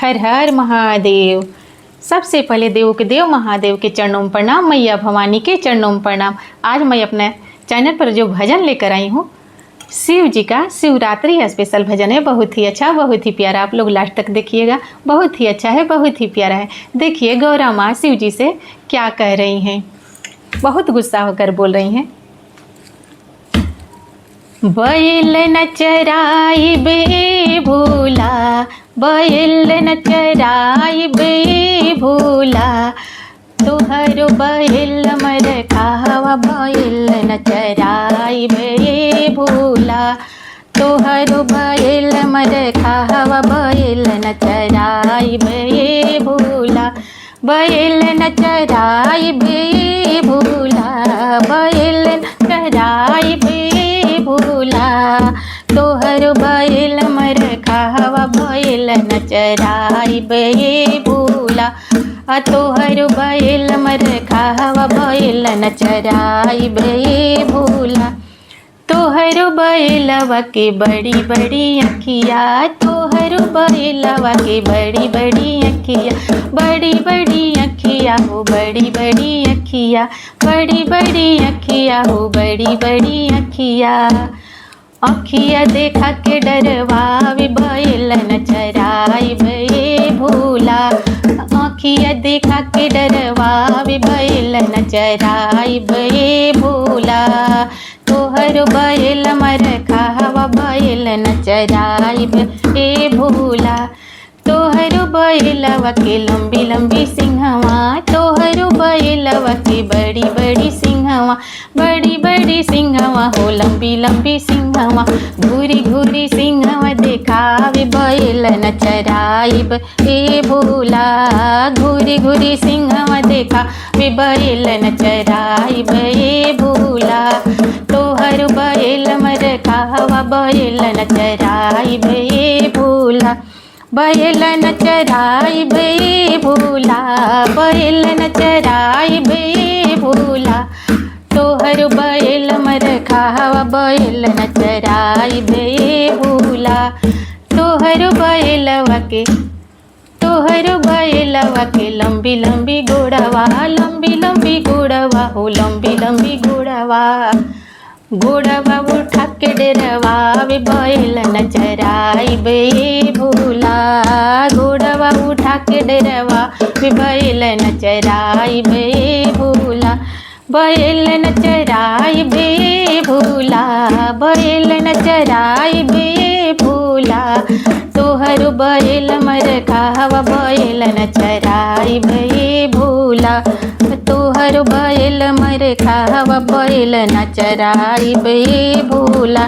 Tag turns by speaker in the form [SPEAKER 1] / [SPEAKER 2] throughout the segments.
[SPEAKER 1] हर हर महादेव। सबसे पहले देव के देव महादेव के चरणों में प्रणाम, मैया भवानी के चरणों में प्रणाम। आज मैं अपने चैनल पर जो भजन लेकर आई हूँ शिव जी का शिवरात्रि स्पेशल भजन है। बहुत ही अच्छा, बहुत ही प्यारा। आप लोग लास्ट तक देखिएगा, बहुत ही अच्छा है, बहुत ही प्यारा है। देखिए गौरा माँ शिव जी से क्या कह रही हैं, बहुत गुस्सा होकर बोल रही हैं। बैल न चराई बे भूला, बैल न चराई बे भूला, तोहरो बैल मर खावा, बैल न चराई बे भूला, तोहरो बैल मर खावा, बैल न चराई बे भूला, बैल न चराई बे भूला, बैल न चराई बे भूला, तोहर बैल मर खावा, बैल न चराई बे भूला, तोहर बैल मर खावा, बैल न चराई बे भूला, तोहर बैलवा के बड़ी बड़ी अखिया, तोहर बैलवा के बड़ी बड़ी अखिया, बड़ी बड़ी अखिया हो, बड़ी बड़ी अखिया, बड़ी बड़ी अखिया हो, बड़ी बड़ी अखिया, अखिया देखा के डरवावे, बैल न चराई बे भूला, अखिया देखा के डरवावे, बैल न चराई बे भूला, तोहर बैल मर खावा, बैल न चराई बे भूला, तोहर बैलवा के लंबी लंबी सिंहवा, तोहर बैलवा के बड़ी बड़ी सिंहवा, बड़ी बड़ी सिंहवा हो, लंबी लंबी सिंहवा, घूरी घूरी सिंहवा देखावे, बैल न चराई बे भूला, घूरी घूरी सिंहवा देखावे, बैल न चराई बे भूला, तोहर बैल मर खावा, बैल न चराई बे भूला, बैल न चराई बे भूला, बैल न चराई बे भूला, तोहर बैल मर खावा, बैल न चराई बे भूला, तोहर बैलवा के, तोहर बैलवा के लंबी लंबी गोड़वा, लंबी लंबी गोड़वा हो, लंबी लंबी गोड़वा, गोड़वा उठा के डरवावे, बैल न चराई बे भूला, गोड़वा उठा के डरवावे, बैल न चराई बे भूला, बैल न चराई बे भूला, बैल न चराई बे भूला, तोहर बैल मर खावा, बैल न चराई बे भूला, तोहर बैल मर खावा, बैल न चराई बे भूला,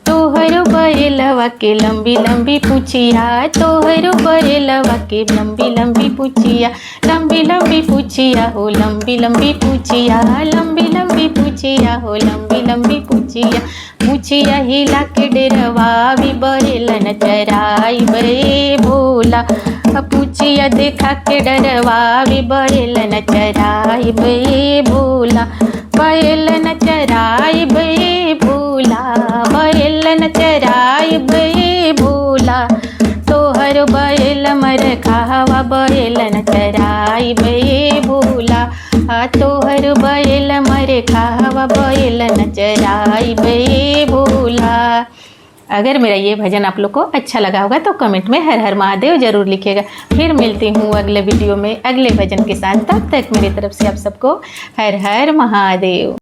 [SPEAKER 1] तोहर बैलवा के लंबी लंबी पूछिया, तोहर बैलवा के लंबी लंबी पूछिया, लंबी लंबी पूछिया हो, लंबी लंबी पूछिया, लंबी लंबी पूछिया हो, लंबी लंबी पूछिया, पूछिया हिला के डरवावी, बैल न चराई बे भूला, पूछिया देखा के डरवावी, बैल न चराई बे भूला, बैल न चराई बे भूला, बैल न चराई बे भूला, तोहर बैल मर खावा, बैल न चराई बे भूला, तोहर बैल मर खावा, बैल न चराई बे भूला। अगर मेरा ये भजन आप लोग को अच्छा लगा होगा तो कमेंट में हर हर महादेव जरूर लिखिएगा। फिर मिलती हूँ अगले वीडियो में अगले भजन के साथ। तब तक मेरी तरफ से आप सबको हर हर महादेव।